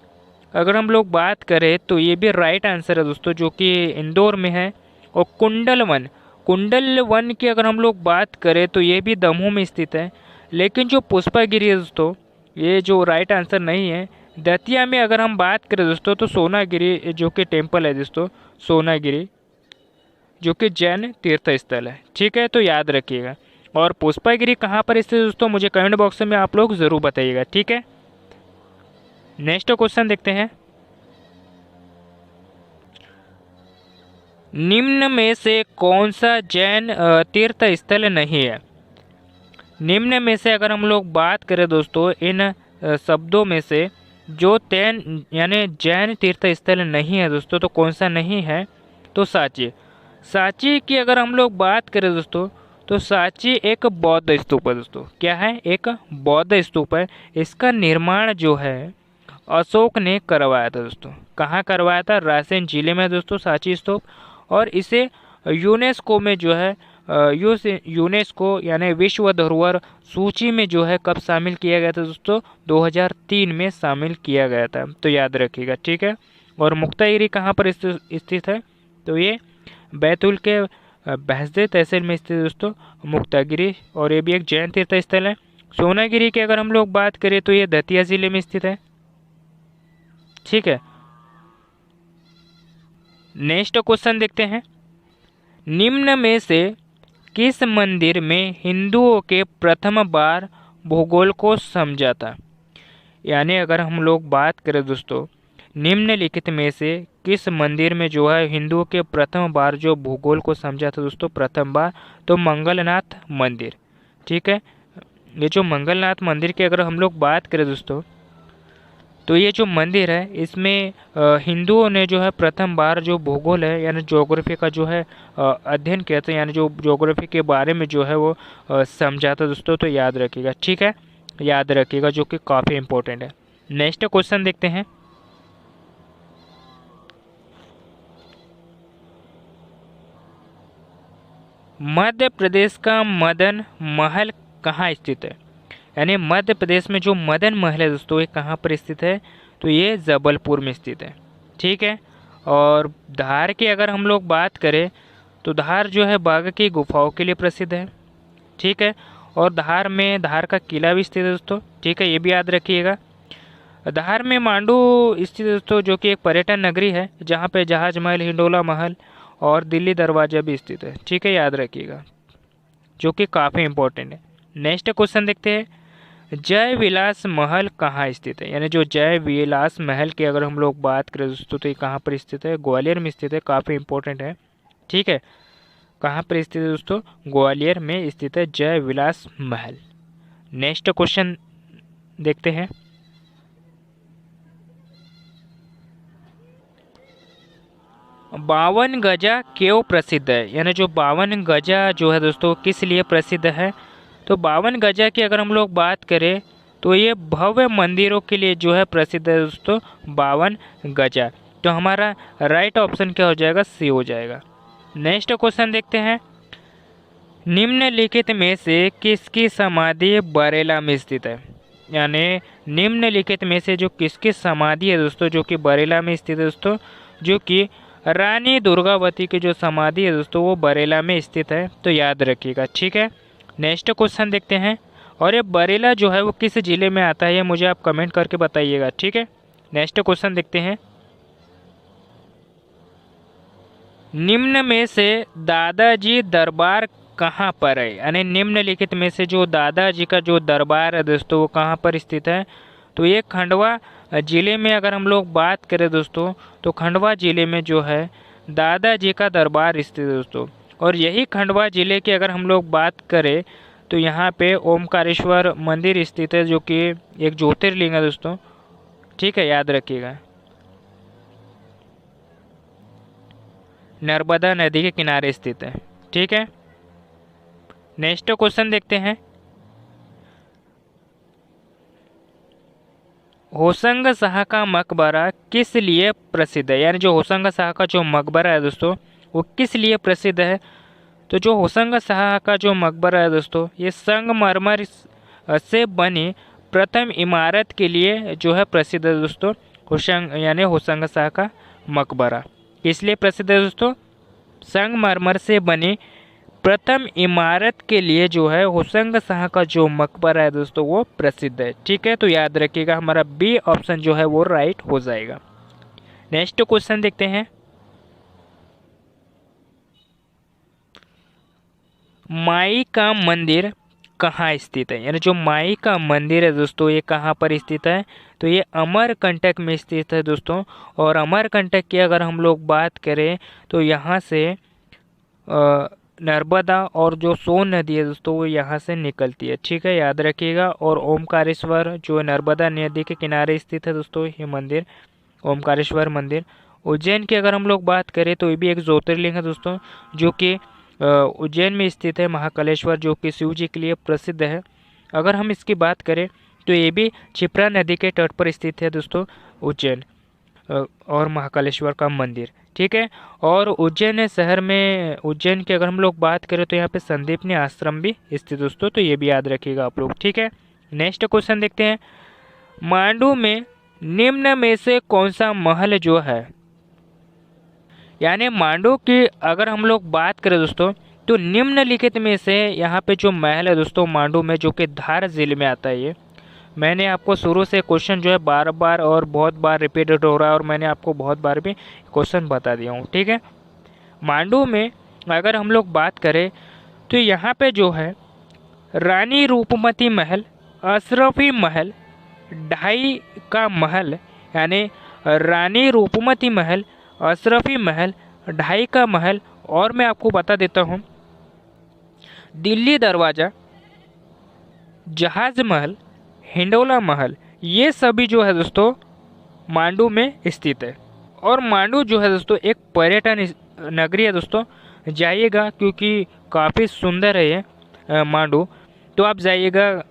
अगर हम लोग बात करें तो ये भी राइट आंसर है दोस्तों, जो कि इंदौर में है। और कुंडल वन की अगर हम लोग बात करें तो ये भी दमोह में स्थित है। लेकिन जो पुष्पागिरी है दोस्तों, ये जो राइट आंसर नहीं है। दतिया में अगर हम बात करें दोस्तों, तो सोनागिरी जो कि टेम्पल है दोस्तों, सोनागिरी जो कि जैन तीर्थ स्थल है। ठीक है, तो याद रखिएगा। और पुष्पागिरी कहाँ पर स्थित है दोस्तों, मुझे कमेंट बॉक्स में आप लोग ज़रूर बताइएगा। ठीक है, नेक्स्ट क्वेश्चन देखते हैं। निम्न में से कौन सा जैन तीर्थ स्थल नहीं है, निम्न में से अगर हम लोग बात करें दोस्तों इन शब्दों में से जो तैन यानी जैन तीर्थ स्थल नहीं है दोस्तों, तो कौन सा नहीं है? तो सांची। सांची की अगर हम लोग बात करें दोस्तों, तो सांची एक बौद्ध स्तूप है दोस्तों। क्या है? एक बौद्ध स्तूप है। इसका निर्माण जो है अशोक ने करवाया था दोस्तों। कहाँ करवाया था? रायसेन जिले में दोस्तों सांची स्तूप। और इसे यूनेस्को में जो है यूनेस्को यानी विश्व धरोहर सूची में जो है कब शामिल किया गया था दोस्तों? 2003 में शामिल किया गया था, तो याद रखिएगा, ठीक है। और मुक्तागिरी कहाँ पर स्थित है? तो ये बैतूल के बहसदे तहसील में स्थित है दोस्तों मुक्तागिरी, और ये भी एक जैन तीर्थ स्थल है। सोनागिरी की अगर हम लोग बात करें तो ये दतिया जिले में स्थित है, ठीक है। नेक्स्ट क्वेश्चन देखते हैं। निम्न में से किस मंदिर में हिंदुओं के प्रथम बार भूगोल को समझा था? यानी अगर हम लोग बात करें दोस्तों, निम्नलिखित में से किस मंदिर में जो है हिंदुओं के प्रथम बार जो भूगोल को समझा था दोस्तों प्रथम बार? तो मंगलनाथ मंदिर, ठीक है। ये जो मंगलनाथ मंदिर की अगर हम लोग बात करें दोस्तों, तो ये जो मंदिर है इसमें हिंदुओं ने जो है प्रथम बार जो भूगोल है यानी ज्योग्राफी का जो है अध्ययन किया था, यानी जो ज्योग्राफी के बारे में जो है वो समझा था दोस्तों। तो याद रखिएगा, ठीक है, याद रखिएगा, जो कि काफ़ी इंपॉर्टेंट है। नेक्स्ट क्वेश्चन देखते हैं। मध्य प्रदेश का मदन महल कहाँ स्थित है? यानी मध्य प्रदेश में जो मदन महल है दोस्तों ये कहाँ पर स्थित है? तो ये जबलपुर में स्थित है, ठीक है। और धार की अगर हम लोग बात करें तो धार जो है बाघ की गुफाओं के लिए प्रसिद्ध है, ठीक है। और धार में धार का किला भी स्थित है दोस्तों, ठीक है, ये भी याद रखिएगा। धार में मांडू स्थित है दोस्तों, जो कि एक पर्यटन नगरी है जहाँ पे जहाज महल, हिंडोला महल और दिल्ली दरवाजा भी स्थित है, ठीक है, याद रखिएगा, जो कि काफ़ी इंपॉर्टेंट है। नेक्स्ट क्वेश्चन देखते हैं। जय विलास महल कहाँ स्थित है? यानी जो जय विलास महल की अगर हम लोग बात करें दोस्तों, तो ये कहाँ पर स्थित है? ग्वालियर में स्थित है, काफ़ी इंपॉर्टेंट है, ठीक है। कहाँ पर स्थित है दोस्तों? ग्वालियर में स्थित है जय विलास महल। नेक्स्ट क्वेश्चन देखते हैं। बावन गजा क्यों प्रसिद्ध है? यानी जो बावन गजा जो है दोस्तों किस लिए प्रसिद्ध है? तो बावन गजा की अगर हम लोग बात करें तो ये भव्य मंदिरों के लिए जो है प्रसिद्ध है दोस्तों, बावन गजा। तो हमारा राइट ऑप्शन क्या हो जाएगा? सी हो जाएगा। नेक्स्ट क्वेश्चन देखते हैं। निम्नलिखित में से किसकी समाधि बरेला में स्थित है? यानी निम्नलिखित में से जो किसकी समाधि है दोस्तों जो कि बरेला में स्थित है दोस्तों, जो कि रानी दुर्गावती की जो समाधि है दोस्तों वो बरेला में स्थित है, तो याद रखिएगा, ठीक है। नेक्स्ट क्वेश्चन देखते हैं। और ये बरेला जो है वो किस जिले में आता है ये मुझे आप कमेंट करके बताइएगा, ठीक है। नेक्स्ट क्वेश्चन देखते हैं। निम्न में से दादाजी दरबार कहाँ पर है? यानी निम्नलिखित में से जो दादाजी का जो दरबार है दोस्तों वो कहाँ पर स्थित है? तो ये खंडवा जिले में अगर हम लोग बात करें दोस्तों, तो खंडवा जिले में जो है दादाजी का दरबार स्थित है दोस्तों। और यही खंडवा जिले की अगर हम लोग बात करें तो यहाँ पे ओमकारेश्वर मंदिर स्थित है, जो कि एक ज्योतिर्लिंग है दोस्तों, ठीक है, याद रखिएगा। नर्मदा नदी के किनारे स्थित है, ठीक है। नेक्स्ट क्वेश्चन देखते हैं। होशंग शाह का मकबरा किस लिए प्रसिद्ध है? यानी जो होशंग शाह का जो मकबरा है दोस्तों वो किस लिए प्रसिद्ध है? तो जो होशंग शाह का जो मकबरा है दोस्तों ये संगमरमर से बनी प्रथम इमारत के लिए जो है प्रसिद्ध है दोस्तों। यानी होशंग शाह का मकबरा किस लिए प्रसिद्ध है दोस्तों? संगमरमर से बनी प्रथम इमारत के लिए जो है होशंग शाह का जो मकबरा है दोस्तों वो प्रसिद्ध है, ठीक है। तो याद रखिएगा हमारा बी ऑप्शन जो है वो राइट हो जाएगा। नेक्स्ट क्वेश्चन देखते हैं। माई का मंदिर कहाँ स्थित है? यानी जो माई का मंदिर है दोस्तों ये कहाँ पर स्थित है? तो ये अमरकंटक में स्थित है दोस्तों। और अमरकंटक की अगर हम लोग बात करें तो यहाँ से नर्मदा और जो सोन नदी है दोस्तों वो यहाँ से निकलती है। ठीक है, याद रखिएगा। और ओमकारेश्वर जो नर्मदा नदी के किनारे स्थित है दोस्तों ये मंदिर, ओमकारेश्वर मंदिर। उज्जैन की अगर हम लोग बात करें तो ये भी एक ज्योतिर्लिंग है दोस्तों, जो कि उज्जैन में स्थित है। महाकालेश्वर जो कि शिव जी के लिए प्रसिद्ध है। अगर हम इसकी बात करें तो ये भी क्षिप्रा नदी के तट पर स्थित है दोस्तों, उज्जैन और महाकालेश्वर का मंदिर। ठीक है, और उज्जैन शहर में, उज्जैन की अगर हम लोग बात करें तो यहाँ पे संदीपनी आश्रम भी स्थित दोस्तों, तो ये भी याद रखिएगा आप लोग। ठीक है, नेक्स्ट क्वेश्चन देखते हैं। मांडू में निम्न में से कौन सा महल जो है, यानी मांडू की अगर हम लोग बात करें दोस्तों तो निम्नलिखित में से यहाँ पे जो महल है दोस्तों मांडू में, जो कि धार जिले में आता है। ये मैंने आपको शुरू से क्वेश्चन जो है बार बार और बहुत बार रिपीटेड हो रहा है और मैंने आपको बहुत बार भी क्वेश्चन बता दिया हूँ। ठीक है, मांडू में अगर हम लोग बात करें तो यहाँ पे जो है रानी रूपमती महल, अशरफी महल, ढाई का महल, यानी रानी रूपमती महल, अशरफी महल, ढाई का महल, और मैं आपको बता देता हूँ दिल्ली दरवाज़ा, जहाज महल, हिंडोला महल, ये सभी जो है दोस्तों मांडू में स्थित है। और मांडू जो है दोस्तों एक पर्यटन नगरी है दोस्तों, जाइएगा क्योंकि काफ़ी सुंदर है ये मांडू, तो आप जाइएगा,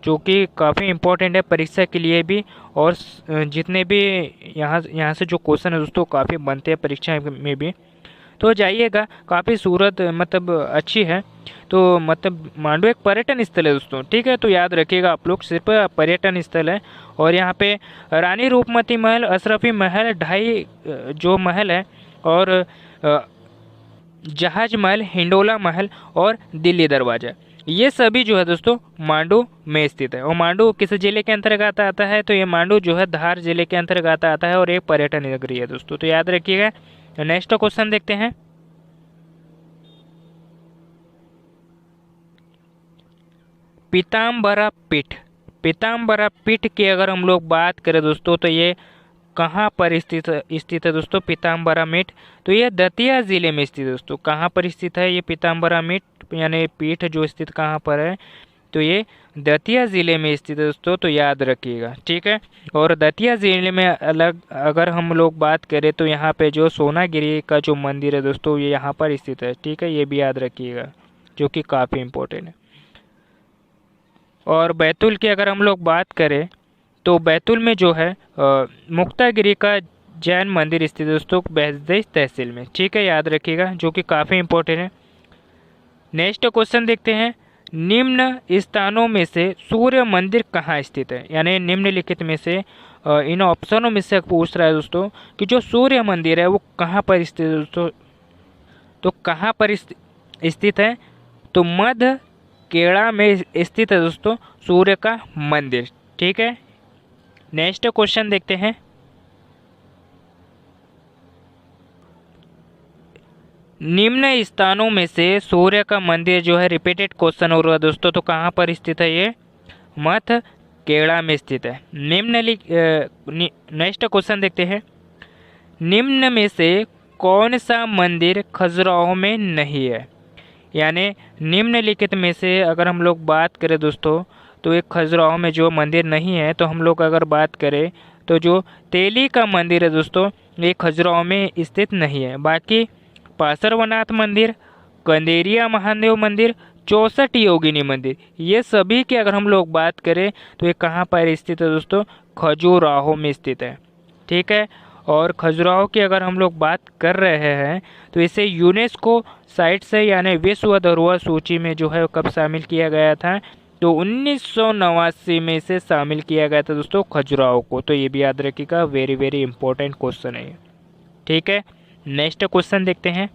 जो कि काफ़ी इम्पोर्टेंट है परीक्षा के लिए भी। और जितने भी यहाँ से जो क्वेश्चन है दोस्तों काफ़ी बनते हैं परीक्षा में भी, तो जाइएगा। काफ़ी सूरत मतलब अच्छी है, तो मतलब मांडू एक पर्यटन स्थल है दोस्तों। ठीक है, तो याद रखिएगा आप लोग, सिर्फ पर्यटन स्थल है। और यहाँ पे रानी रूपमती महल, अशरफी महल, ढाई जो महल है, और जहाज महल, हिंडोला महल और दिल्ली दरवाज़ा, ये सभी जो है दोस्तों मांडू में स्थित है। और मांडू किस जिले के अंतर्गत आता है, तो ये मांडू जो है धार जिले के अंतर्गत आता है और एक पर्यटन नगरी है दोस्तों, तो याद रखिएगा। नेक्स्ट क्वेश्चन देखते हैं। पीताम्बरा पीठ, पीताम्बरा पीठ की अगर हम लोग बात करें दोस्तों तो ये कहाँ पर स्थित है दोस्तों पीताम्बरा पीठ, तो ये दतिया जिले में स्थित है दोस्तों। कहाँ पर स्थित है ये पीताम्बरा पीठ, यानी पीठ जो स्थित कहाँ पर है, तो ये दतिया ज़िले में स्थित है दोस्तों, तो याद रखिएगा। ठीक है, और दतिया ज़िले में अलग अगर हम लोग बात करें तो यहाँ पे जो सोनागिरी का जो मंदिर है दोस्तों ये यहाँ पर स्थित है। ठीक है, ये भी याद रखिएगा, जो कि काफ़ी इम्पोर्टेंट है। और बैतूल की अगर हम लोग बात करें तो बैतूल में जो है मुक्तागिरी का जैन मंदिर स्थित है दोस्तों, बहसदेश तहसील में। ठीक है, याद रखिएगा, जो कि काफ़ी इम्पोर्टेंट है। नेक्स्ट क्वेश्चन देखते हैं। निम्न स्थानों में से सूर्य मंदिर कहाँ स्थित है, यानी निम्नलिखित में से इन ऑप्शनों में से पूछ रहा है दोस्तों कि जो सूर्य मंदिर है वो कहाँ पर स्थित है दोस्तों, तो कहाँ पर स्थित है, तो मध्य केड़ा में स्थित है दोस्तों सूर्य का मंदिर। ठीक है, नेक्स्ट क्वेश्चन देखते हैं। निम्न स्थानों में से सूर्य का मंदिर जो है, रिपीटेड क्वेश्चन हो रहा है दोस्तों, तो कहाँ पर स्थित है ये, मध्य केड़ा में स्थित है। नेक्स्ट क्वेश्चन देखते हैं। निम्न में से कौन सा मंदिर खजुराहो में नहीं है, यानी निम्नलिखित में से अगर हम लोग बात करें दोस्तों तो एक खजुराहो में जो मंदिर नहीं है, तो हम लोग अगर बात करें तो जो तेली का मंदिर है दोस्तों ये खजुराहो में स्थित नहीं है। बाकी पार्श्वनाथ मंदिर, कंदेरिया महादेव मंदिर, 64 योगिनी मंदिर, ये सभी की अगर हम लोग बात करें तो ये कहाँ पर स्थित है दोस्तों, खजुराहो में स्थित है। ठीक है, और खजुराहो की अगर हम लोग बात कर रहे हैं तो इसे यूनेस्को साइट से यानी विश्व धरोहर सूची में जो है कब शामिल किया गया था, तो 1989 में इसे शामिल किया गया था दोस्तों खजुराहो को, तो ये भी याद रखिएगा, वेरी वेरी इंपॉर्टेंट क्वेश्चन है। ठीक है, नेक्स्ट क्वेश्चन देखते हैं।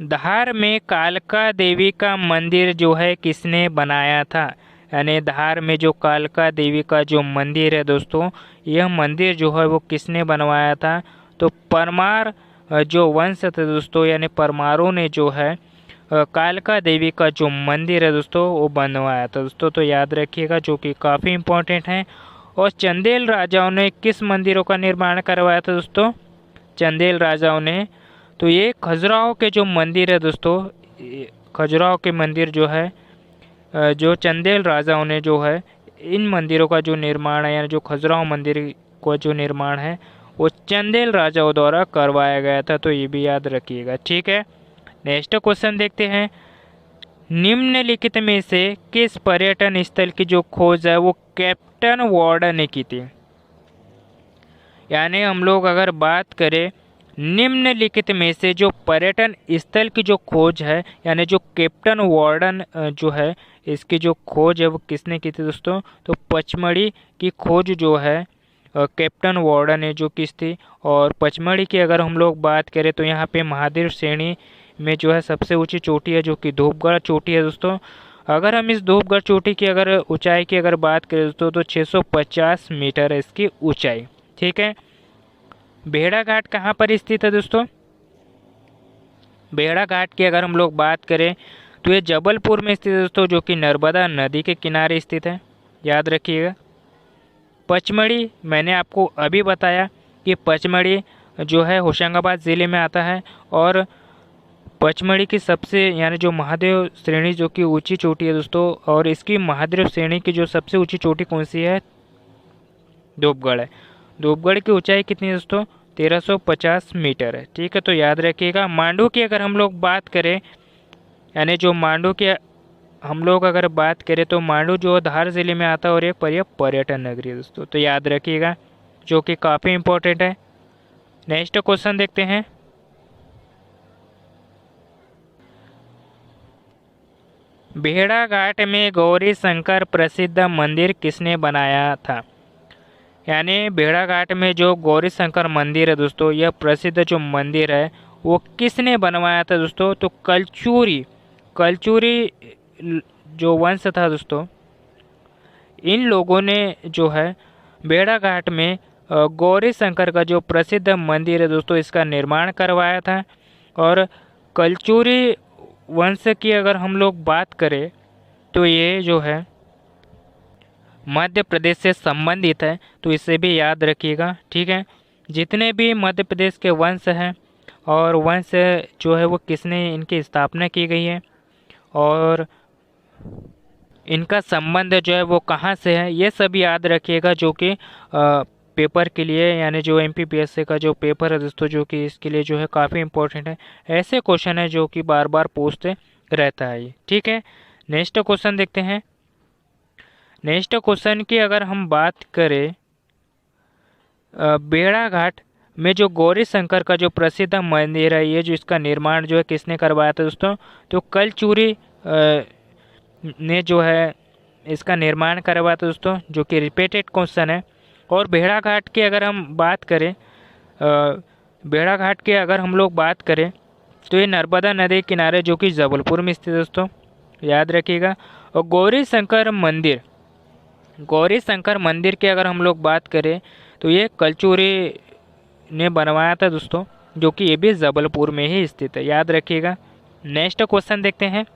धार में कालका देवी का मंदिर जो है किसने बनाया था, यानी धार में जो कालका देवी का जो मंदिर है दोस्तों यह मंदिर जो है वो किसने बनवाया था, तो परमार जो वंश थे दोस्तों, यानी परमारों ने जो है कालका देवी का जो मंदिर है दोस्तों वो बनवाया था दोस्तों, तो याद रखिएगा, जो कि काफ़ी इम्पोर्टेंट है। और चंदेल राजाओं ने किस मंदिरों का निर्माण करवाया था दोस्तों? चंदेल राजाओं ने, तो ये खजुराहो के जो मंदिर है दोस्तों, खजुराहो के मंदिर जो है, जो चंदेल राजाओं ने जो है इन मंदिरों का जो निर्माण है, यानी जो खजुराहो मंदिर का जो निर्माण है वो चंदेल राजाओं द्वारा करवाया गया था। तो ये भी याद रखिएगा, ठीक है। नेक्स्ट क्वेश्चन देखते हैं, निम्नलिखित में से किस पर्यटन स्थल की जो खोज है वो कैप्टन वार्डन ने की थी? यानी हम लोग अगर बात करें निम्नलिखित में से जो पर्यटन स्थल की जो खोज है, यानी जो कैप्टन वार्डन जो है इसकी जो खोज है वो किसने की थी दोस्तों? तो पचमढ़ी की खोज जो है कैप्टन वार्डन ने जो की थी। और पचमढ़ी की अगर हम लोग बात करें तो यहाँ पे महादेव श्रेणी में जो है सबसे ऊंची चोटी है जो कि धूपगढ़ चोटी है दोस्तों। अगर हम इस धूपगढ़ चोटी की अगर ऊंचाई की अगर बात करें दोस्तों तो 650 मीटर है इसकी ऊंचाई, ठीक है। भेड़ाघाट कहाँ पर स्थित है दोस्तों? भेड़ाघाट की अगर हम लोग बात करें तो ये जबलपुर में स्थित है दोस्तों, जो कि नर्मदा नदी के किनारे स्थित है, याद रखिएगा। पचमढ़ी मैंने आपको अभी बताया कि पचमढ़ी जो है होशंगाबाद ज़िले में आता है। और पचमढ़ी की सबसे यानी जो महादेव श्रेणी जो कि ऊंची चोटी है दोस्तों, और इसकी महादेव श्रेणी की जो सबसे ऊंची चोटी कौन सी है? धूपगढ़ है। धूपगढ़ की ऊंचाई कितनी है दोस्तों? 1350 मीटर है, ठीक है। तो याद रखिएगा। मांडू की अगर हम लोग बात करें, यानी जो मांडू के हम लोग अगर बात करें तो मांडू जो धार जिले में आता है और एक पर्यटन नगरी है दोस्तों, तो याद रखिएगा, जो कि काफ़ी इम्पोर्टेंट है। नेक्स्ट क्वेश्चन देखते हैं, भेड़ाघाट में गौरी शंकर प्रसिद्ध मंदिर किसने बनाया था? यानी भेड़ाघाट में जो गौरी शंकर मंदिर है दोस्तों, यह प्रसिद्ध जो मंदिर है वो किसने बनवाया था दोस्तों? तो कलचुरी जो वंश था दोस्तों, इन लोगों ने जो है भेड़ाघाट में गौरी शंकर का जो प्रसिद्ध मंदिर है दोस्तों इसका निर्माण करवाया था। और कलचुरी वंश की अगर हम लोग बात करें तो ये जो है मध्य प्रदेश से संबंधित है, तो इसे भी याद रखिएगा, ठीक है। जितने भी मध्य प्रदेश के वंश हैं और वंश जो है वो किसने इनकी स्थापना की गई है और इनका संबंध जो है वो कहाँ से है, ये सब याद रखिएगा, जो कि पेपर के लिए यानी जो MPPSC का जो पेपर है दोस्तों, जो कि इसके लिए जो है काफ़ी इम्पोर्टेंट है। ऐसे क्वेश्चन है जो कि बार बार पूछते रहता है ये, ठीक है। नेक्स्ट क्वेश्चन देखते हैं। नेक्स्ट क्वेश्चन की अगर हम बात करें, भेड़ाघाट में जो गौरी शंकर का जो प्रसिद्ध मंदिर है, ये जो इसका निर्माण जो है किसने करवाया था दोस्तों? तो कलचुरी ने जो है इसका निर्माण करवाया था दोस्तों, जो कि रिपीटेड क्वेश्चन है। और भेड़ाघाट की अगर हम बात करें, भेड़ाघाट की अगर हम लोग बात करें तो ये नर्मदा नदी किनारे जो कि जबलपुर में स्थित है दोस्तों, याद रखिएगा। और गौरी शंकर मंदिर की अगर हम लोग बात करें तो ये कलचुरी ने बनवाया था दोस्तों, जो कि ये भी जबलपुर में ही स्थित है, याद रखिएगा। नेक्स्ट क्वेश्चन देखते हैं।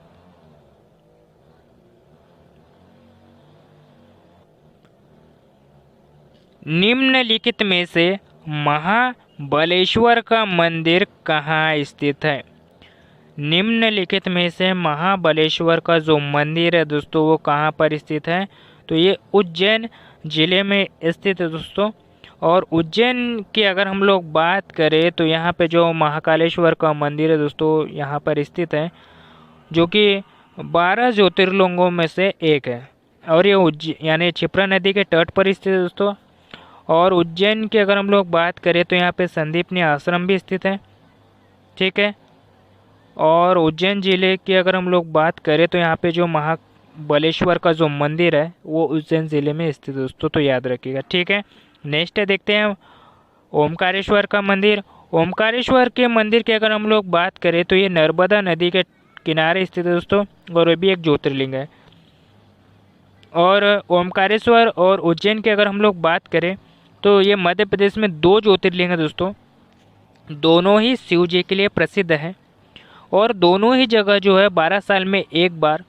निम्नलिखित में से महाबलेश्वर का मंदिर कहाँ स्थित है? निम्नलिखित में से महाबलेश्वर का जो मंदिर है दोस्तों वो कहाँ पर स्थित है? तो ये उज्जैन जिले में स्थित है दोस्तों। और उज्जैन की अगर हम लोग बात करें तो यहाँ पे जो महाकालेश्वर का मंदिर है दोस्तों यहाँ पर स्थित है, जो कि 12 ज्योतिर्लिंगों में से एक है। और ये यानी क्षिप्रा नदी के तट पर स्थित है दोस्तों। और उज्जैन की अगर हम लोग बात करें तो यहाँ पे संदीपनी आश्रम भी स्थित है, ठीक है। और उज्जैन जिले की अगर हम लोग बात करें तो यहाँ पे जो महाबलेश्वर का जो मंदिर है वो उज्जैन जिले में स्थित है दोस्तों, तो याद रखिएगा, ठीक है। नेक्स्ट देखते हैं ओमकारेश्वर का मंदिर। ओमकारेश्वर के मंदिर की अगर हम लोग बात करें तो ये नर्मदा नदी के किनारे स्थित है दोस्तों, और ये भी एक ज्योतिर्लिंग है। और ओमकारेश्वर और उज्जैन की अगर हम लोग बात करें तो ये मध्य प्रदेश में 2 ज्योतिर्लिंग है दोस्तों, दोनों ही शिव जी के लिए प्रसिद्ध है। और दोनों ही जगह जो है 12 साल में एक बार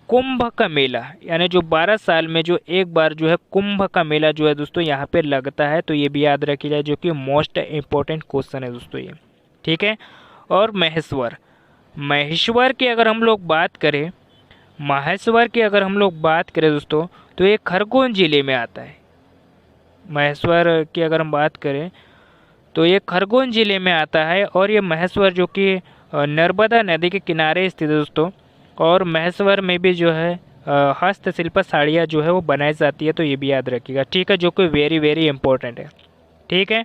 कुंभ का मेला, यानी जो 12 साल में जो एक बार जो है कुंभ का मेला जो है दोस्तों यहाँ पे लगता है, तो ये भी याद रखी जाए, जो कि मोस्ट इम्पोर्टेंट क्वेश्चन है दोस्तों ये। ठीक है। और महेश्वर, महेश्वर की अगर हम लोग बात करें, महेश्वर की अगर हम लोग बात करें दोस्तों, तो ये खरगोन जिले में आता है। महेश्वर की अगर हम बात करें तो ये खरगोन जिले में आता है, और ये महेश्वर जो कि नर्मदा नदी के किनारे स्थित है दोस्तों। और महेश्वर में भी जो है हस्तशिल्प साड़ियाँ जो है वो बनाई जाती है, तो ये भी याद रखिएगा। ठीक है, जो कि वेरी वेरी इंपॉर्टेंट है। ठीक है,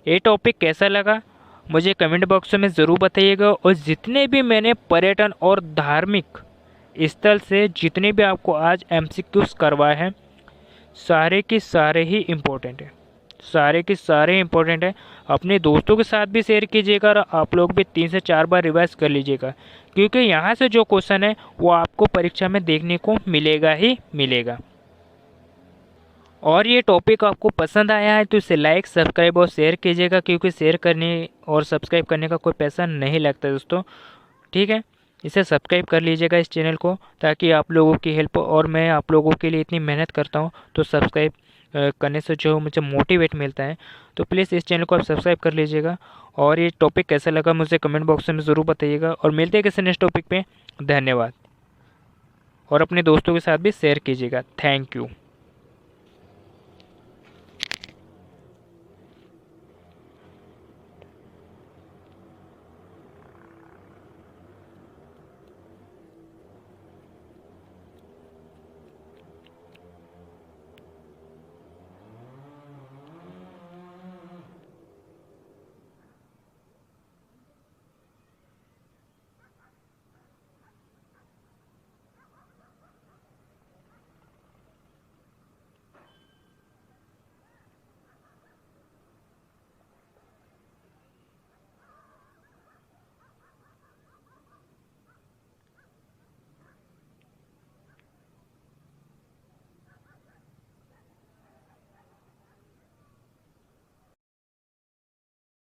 ये टॉपिक कैसा लगा मुझे कमेंट बॉक्स में ज़रूर बताइएगा। और जितने भी मैंने पर्यटन और धार्मिक स्थल से जितने भी आपको आज एमसीक्यूज करवाए हैं, सारे के सारे ही इम्पोर्टेंट है, सारे के सारे इम्पोर्टेंट है। अपने दोस्तों के साथ भी शेयर कीजिएगा, और आप लोग भी 3 से 4 बार रिवाइज कर लीजिएगा, क्योंकि यहाँ से जो क्वेश्चन है वो आपको परीक्षा में देखने को मिलेगा ही मिलेगा। और ये टॉपिक आपको पसंद आया है तो इसे लाइक, सब्सक्राइब और शेयर कीजिएगा, क्योंकि शेयर करने और सब्सक्राइब करने का कोई पैसा नहीं लगता दोस्तों। ठीक है, इसे सब्सक्राइब कर लीजिएगा इस चैनल को, ताकि आप लोगों की हेल्प, और मैं आप लोगों के लिए इतनी मेहनत करता हूँ, तो सब्सक्राइब करने से जो मुझे मोटिवेट मिलता है, तो प्लीज़ इस चैनल को आप सब्सक्राइब कर लीजिएगा। और ये टॉपिक कैसा लगा मुझे कमेंट बॉक्स में ज़रूर बताइएगा, और मिलते हैं किसी नेक्स्ट टॉपिक पे। धन्यवाद, और अपने दोस्तों के साथ भी शेयर कीजिएगा। Thank you.